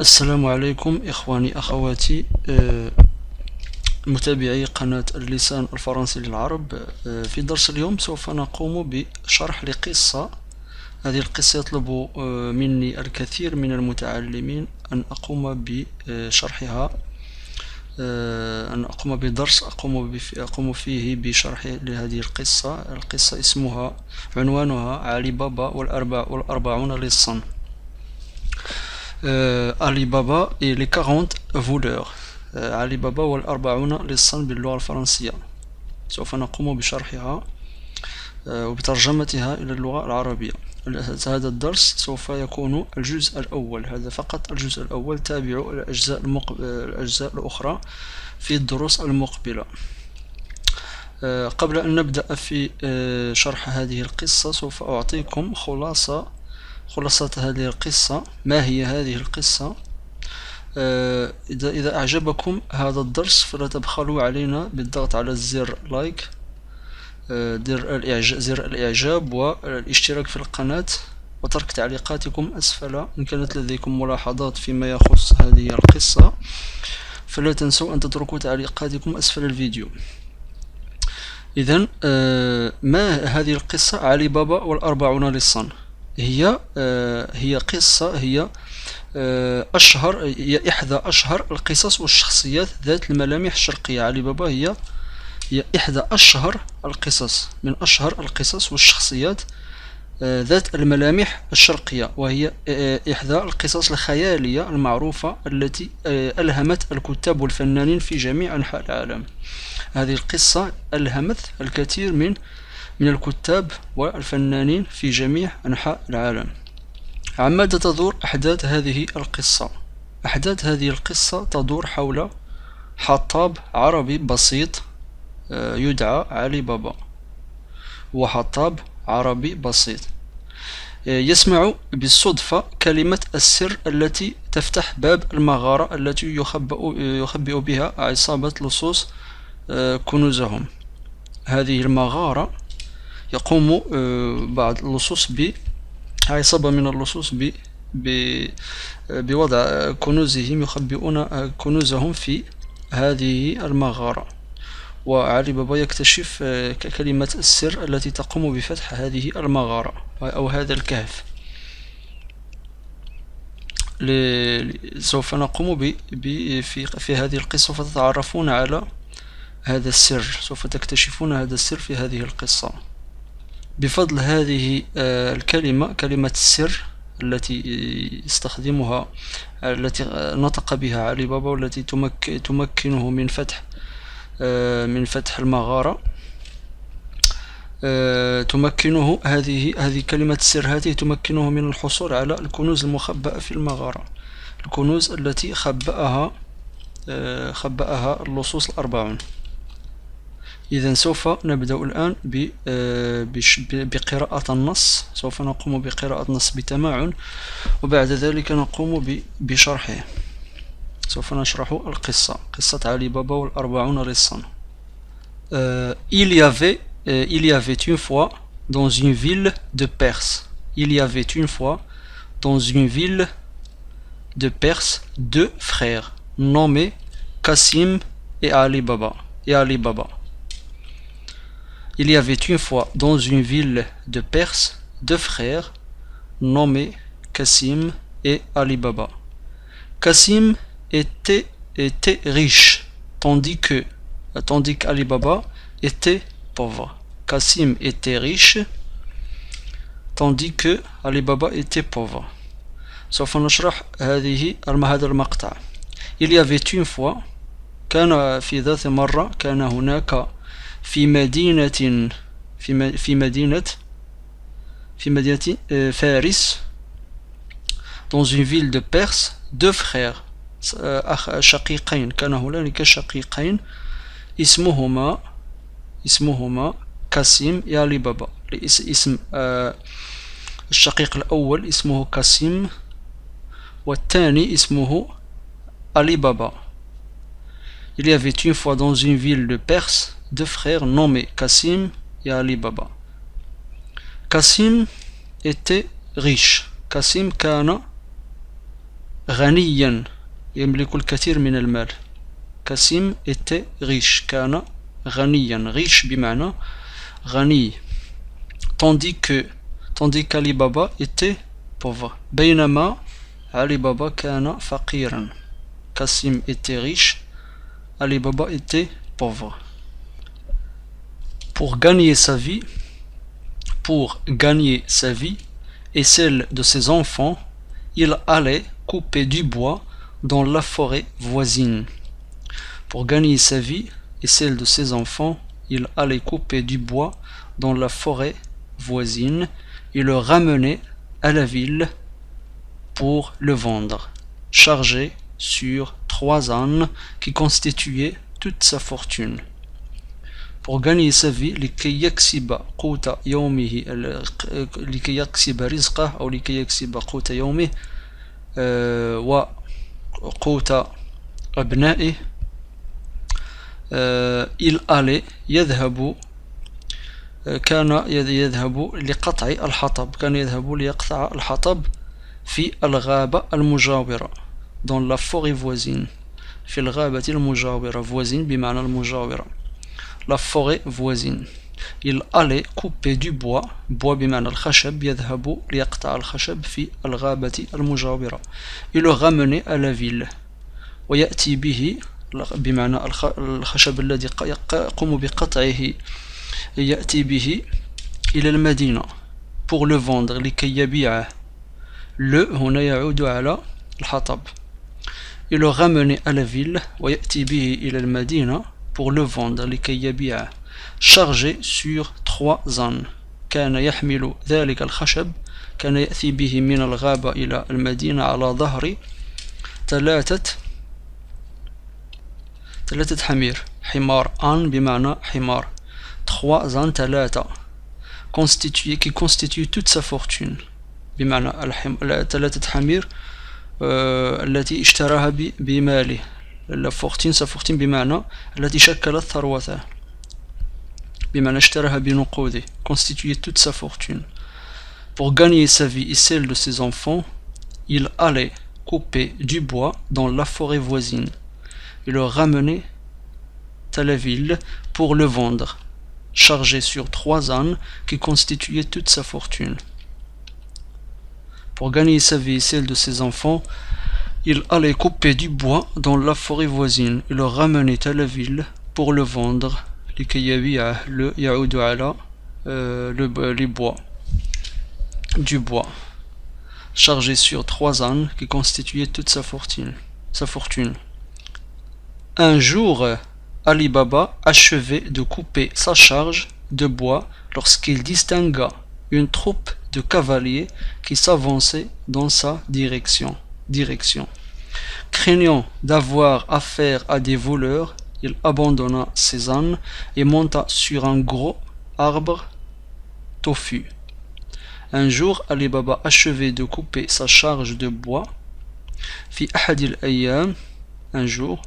السلام عليكم إخواني أخواتي متابعي قناة اللسان الفرنسي للعرب. في درس اليوم سوف نقوم بشرح لقصة. هذه القصة يطلب مني الكثير من المتعلمين أن أقوم بشرحها، أن أقوم بدرس أقوم فيه بشرح لهذه القصة اسمها عنوانها علي بابا والأربعون لصا. علي بابا et les 40 voleurs. علي بابا والأربعون لصا باللغة الفرنسية. سوف نقوم بشرحها وبترجمتها إلى اللغة العربية. هذا الدرس سوف يكون الجزء الأول، هذا فقط الجزء الأول. تابعوا الأجزاء الأخرى في الدروس المقبلة. قبل أن نبدأ في شرح هذه القصة سوف أعطيكم خلاصة هذه القصة. ما هي هذه القصة؟ إذا أعجبكم هذا الدرس فلا تبخلوا علينا بالضغط على الزر لايك، زر الإعجاب والاشتراك في القناة وترك تعليقاتكم أسفل. إن كانت لديكم ملاحظات فيما يخص هذه القصة فلا تنسوا أن تتركوا تعليقاتكم أسفل الفيديو. إذن ما هذه القصة؟ علي بابا والأربعون لصا. هي قصة، هي إحدى أشهر القصص والشخصيات ذات الملامح الشرقية. علي بابا هي إحدى أشهر القصص، من أشهر القصص والشخصيات ذات الملامح الشرقية، وهي إحدى القصص الخيالية المعروفة التي ألهمت الكتاب والفنانين في جميع أنحاء العالم. هذه القصة ألهمت الكثير من الكتاب والفنانين في جميع أنحاء العالم. عن ماذا تدور أحداث هذه القصة؟ أحداث هذه القصة تدور حول حطاب عربي بسيط يدعى علي بابا. هو حطاب عربي بسيط يسمع بالصدفة كلمة السر التي تفتح باب المغارة التي يخبئ بها عصابة لصوص كنوزهم. هذه المغارة يقوم بعض اللصوص عصابة من اللصوص بوضع كنوزهم، يخبئون كنوزهم في هذه المغارة، وعلي بابا يكتشف كلمة السر التي تقوم بفتح هذه المغارة أو هذا الكهف. سوف نقوم في هذه القصة فتتعرفون على هذا السر، سوف تكتشفون هذا السر في هذه القصة بفضل هذه الكلمة، كلمة السر التي يستخدمها، التي نطق بها علي بابا والتي تمكنه من فتح المغارة. تمكنه هذه كلمة السر هذه تمكنه من الحصول على الكنوز المخبأة في المغارة، الكنوز التي خبأها اللصوص الأربعون. إذن سوف نبدأ الآن بقراءة النص. سوف نقوم بقراءة النص بتمعن، وبعد ذلك نقوم بشرحه. سوف نشرح القصة، قصة علي بابا والأربعون لصا. Il y avait une fois dans une ville de Perse. Il y avait une fois dans une ville de Perse deux frères nommés Kassim et Ali Baba. Il y avait une fois dans une ville de Perse deux frères nommés Kassim et Ali Baba. Kassim était riche, tandis qu'Ali Baba était pauvre. Kassim était riche, tandis que Ali Baba était pauvre. سوف نشرح هذا المقطع. Il y avait une fois، كان في ذات مرة، كان هناك في مدينة فارس، dans une ville de Perse، deux frères شقيقين. كان هناك شقيقين اسمهما كاسيم يا علي بابا. اسم الشقيق الأول اسمه كاسيم والثاني اسمه علي بابا. Il y avait une fois dans une ville de Perse deux frères nommés Kassim et Ali Baba. Kassim était riche. Kassim كان غنيا يملك الكثير من المال. Kassim était riche. كان غنيا. riche بمعنى غني. Tandis qu'Ali Baba était pauvre. بينما Ali Baba كان فقيرا. Kassim était riche. Ali Baba était pauvre. Pour gagner sa vie et celle de ses enfants, il allait couper du bois dans la forêt voisine. Pour gagner sa vie et celle de ses enfants, il allait couper du bois dans la forêt voisine et le ramener à la ville pour le vendre, chargé sur 3 ânes qui constituaient toute sa fortune. Pour gagner sa vie, لكي يكسب قوت يومه لكي يكسب رزقه أو لكي يكسب قوت يومه وقوت أبنائه, il allait كان يذهب لقطع الحطب. كان يذهب ليقطع الحطب في الغابة المجاورة dans la forêt voisine. في الغابة المجاورة. voisine بمعنى المجاورة. la forêt voisine. Il allait couper du bois. bois بمعنى الخشب. يذهب ليقطع الخشب في الغابة المجاورة. Il le ramenait à la ville. ويأتي به بمعنى الخشب الذي يقوم بقطعه يأتي به إلى المدينة pour le vendre لكي يبيعه. le هنا يعود على الحطب. Il le ramenait à la ville ويأتي به إلى المدينة pour le vendre لكي يبيعه. chargé sur 3 ânes. كان يحمل ذلك الخشب. كان يأتي به من الغابة إلى المدينة على ظهر 3 حمير. حمار âne بمعنى حمار. 3 ânes 3 qui constituent toute sa fortune. بمعنى 3 حمير التي اشتراها بماله. la fortune sa fortune بمعنى التي شكلت ثروته. بمعنى اشتراها بنقوده. constituait toute sa fortune. Pour gagner sa vie et celle de ses enfants, il allait couper du bois dans la forêt voisine et le ramener à la ville pour le vendre, chargé sur 3 ânes qui constituaient toute sa fortune. Pour gagner sa vie et celle de ses enfants, il allait couper du bois dans la forêt voisine et le ramener à la ville pour le vendre. لكي يبيعه. le يعود على les bois. du bois. chargé sur 3 ânes qui constituaient toute sa fortune. Un jour, Ali Baba achevait de couper sa charge de bois lorsqu'il distingua une troupe de cavaliers qui s'avançait dans sa direction. Craignant d'avoir affaire à des voleurs, il abandonna ses ânes et monta sur un gros arbre touffu. Un jour, Ali Baba achevait de couper sa charge de bois. في أحد الأيام, un jour,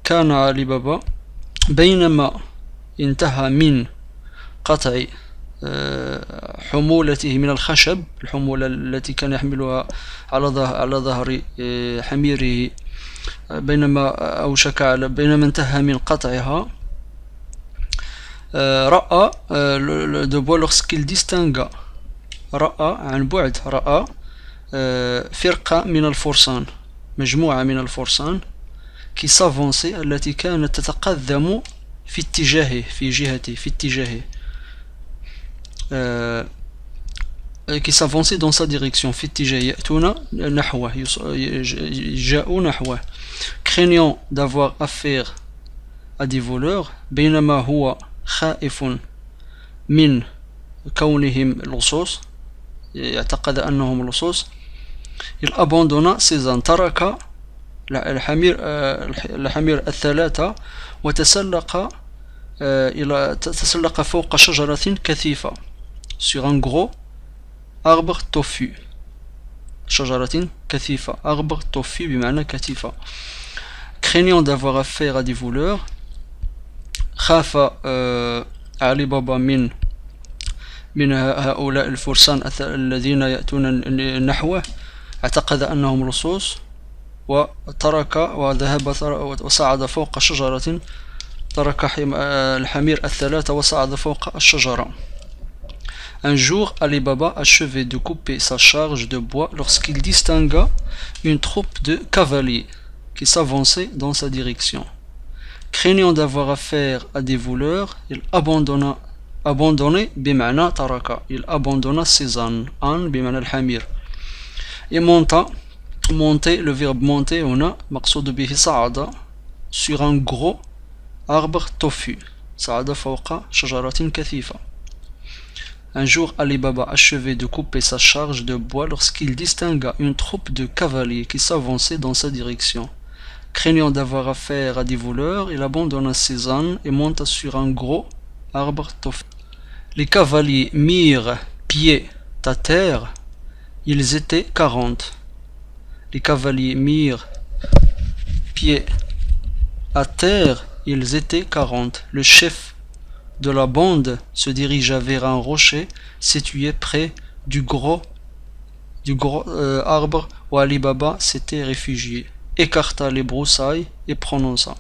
كان علي بابا بينما انتهى من قطع حمولته من الخشب. الحمولة التي كان يحملها على ظهر حميره بينما انتهى من قطعها, رأى de bois lorsqu'il distingua. رأى عن بعد. رأى فرقة من الفرسان. مجموعة من الفرسان qui s'avançait التي كانت تتقدم في اتجاهه qui s'avançait dans sa direction. في اتجاهه يأتون نحوه. جاءوا نحوه. craignant d'avoir affaire à des voleurs. بينما هو خائف من كونهم لصوص. يعتقد أنهم لصوص. il abandonna ses ânes. ترك الحمير 3 وتسلق فوق شجرة كثيفة sur un gros arbre touffu. شجرة كثيفة. arbre touffu بمعنى كثيفة. craignant d'avoir affaire à des voleurs, خاف علي بابا من هؤلاء الفرسان الذين يأتون نحوه. اعتقد أنهم لصوص وترك وذهب وصعد فوق شجرة. ترك الحمير الثلاثة وصعد فوق الشجرة. Un jour, Ali Baba achevait de couper sa charge de bois lorsqu'il distingua une troupe de cavaliers qui s'avançait dans sa direction. Craignant d'avoir affaire à des voleurs, il abandonna بمعنى ترك. Il abandonna ses ânes. âne بمعنى الحمير. Et monter, le verbe monter هنا مقصود به صعد sur un gros arbre touffu. صعد فوق شجرة كثيفة. Un jour, Ali Baba achevait de couper sa charge de bois lorsqu'il distingua une troupe de cavaliers qui s'avançait dans sa direction. Craignant d'avoir affaire à des voleurs, il abandonna ses ânes et monta sur un gros arbre touffu. Les cavaliers mirent pied à terre, ils étaient 40. Les cavaliers mirent pied à terre, ils étaient 40. Le chef de la bande se dirigea vers un rocher situé près du gros arbre où Ali Baba s'était réfugié, écarta les broussailles et prononça.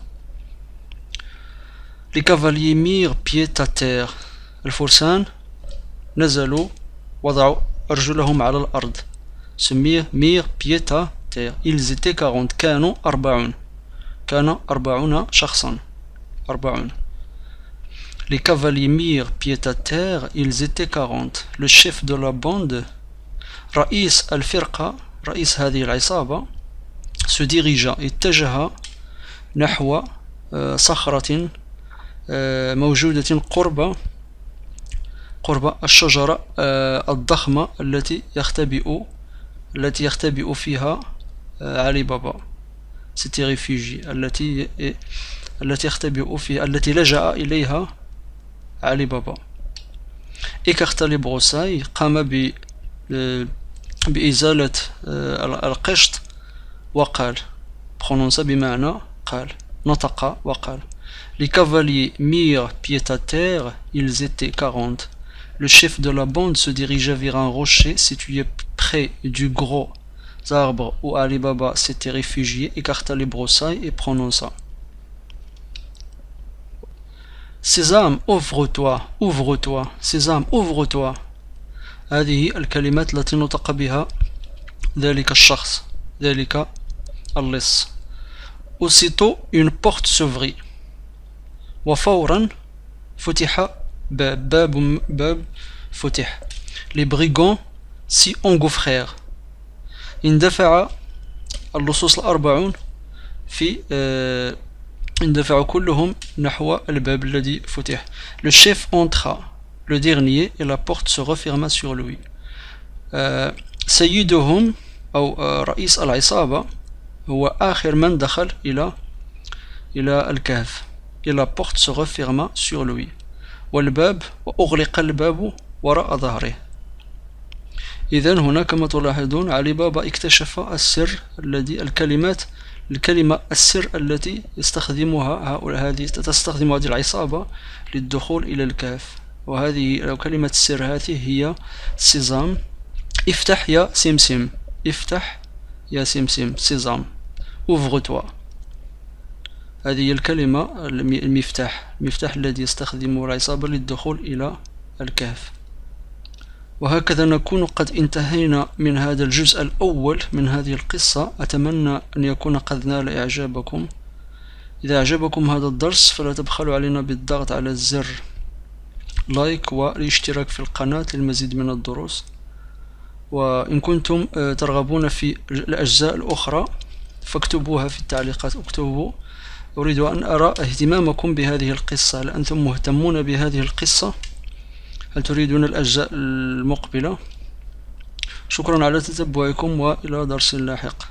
Les cavaliers mirent pied à terre. الفرسان نزلوا وضعوا أرجلهم على الأرض. مير pied à terre. Ils étaient 40. كانوا 40 شخصا. 40. Les cavaliers mirent pied à terre, ils étaient 40. Le chef de la bande, رئيس الفرقة, رئيس هذه العصابة, se dirigea, اتجه نحو صخرة موجودة قرب الشجرة الضخمة التي يختبئ فيها علي بابا. C'était réfugié. التي يختبئ فيها, التي لجأ إليها علي بابا. écarta les broussailles, قام بإزالة القشط وقال. prononça بمعنى قال. نطق وقال. Les cavaliers mirent pied à terre, ils étaient 40. Le chef de la bande se dirigea vers un rocher situé près du gros arbre où Ali Baba s'était réfugié, écarta les broussailles et prononça. Sésame, ouvre-toi, ouvre-toi, Sésame, ouvre-toi. هذه الكلمات التي نطق بها ذلك الشخص, ذلك اللص. Aussitôt, une porte s'ouvrit. وفورا فتح باب فتح. Les brigands s'y engouffrèrent. اندفع اللصوص الأربعون اندفعوا كلهم نحو الباب الذي فتح. Le chef entra, le dernier, et la porte se referma sur lui. سيدهم أو رئيس العصابة هو آخر من دخل إلى الكهف. Et la porte se referma sur lui. والباب وأغلق الباب وراء ظهره. إذن هنا كما تلاحظون علي بابا اكتشف السر الذي الكلمة السر التي تستخدمها هذه العصابة للدخول إلى الكهف. وهذه كلمة السر هذه هي سيزام. افتح يا سمسم. افتح يا سمسم. سيزام. ouvre-toi. هذه هي الكلمة المفتاح الذي يستخدمه العصابة للدخول إلى الكهف. وهكذا نكون قد انتهينا من هذا الجزء الأول من هذه القصة. أتمنى أن يكون قد نال إعجابكم. إذا أعجبكم هذا الدرس فلا تبخلوا علينا بالضغط على الزر لايك والاشتراك في القناة للمزيد من الدروس. وإن كنتم ترغبون في الأجزاء الأخرى فاكتبوها في التعليقات. اكتبوا أريد أن أرى اهتمامكم بهذه القصة. هل أنتم مهتمون بهذه القصة؟ هل تريدون الأجزاء المقبلة؟ شكرا على تتبعكم وإلى درس لاحق.